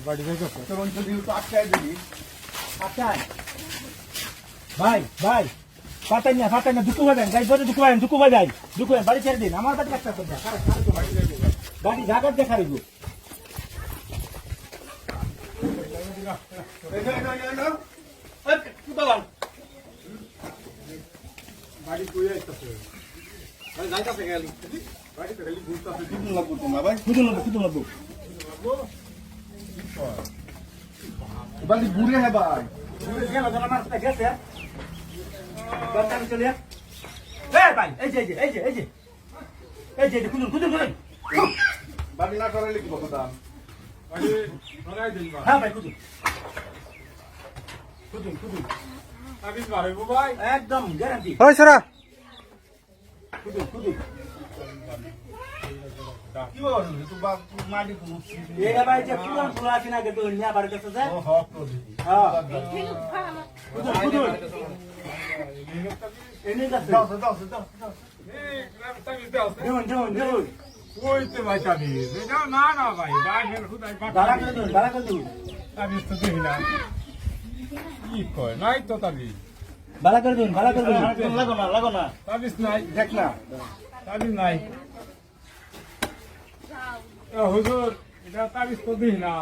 বাড়ি যাইতেছে তোর অঞ্চল দিয়ে তো আটকায় দিবি। আটকায় ভাই ভাই পাতাই না দুকু বাজান গাই বড় দুকু বাজাই বাড়ি ছেড়ে দিন আমার বাড়ি একটা কথা গাড়ি ঢাকার দেখা রইব বাড়ি কই আইতাছে ভাই যাইতাছে গেলি বাড়িতে খালি ঘুরতাছে কিদুন লাগবো তোমরা ভাই? কুদুন লাগবো বাড়ি ঘুরে হে ভাই। গেল জানা মারতে গেছে বাড়ি চলে এ ভাই এই যে কুদুন বাড়ি না করাইলে কি কথা? বাড়ি ধরাই দিন ভাই হ্যাঁ ভাই কুদুন তাবিজ মারবো ভাই একদম গ্যারান্টি ওই সরা কুদুন কি বল তুই মাটি কুমুছি। এরা ভাই যে কুদুন ফুলা আছে না তো নিয়া বাড়ি গেছে যে ও হক তো দিবি। হ্যাঁ কুদুন এনে গেছে দাও দাও। এই তাবিজ দাও দেউন কইতে ভাই তাবিজ না না ভাই বাঘের খুদাই গালা করে দিন তাবিজ তো দেখি না কি কয় নাই তো তাবিজ বালা করে দিন লাগো না তাবিজ নাই দেখ না। তাবিজ নাই হুজুর এটা তাবিজ তো দেখি না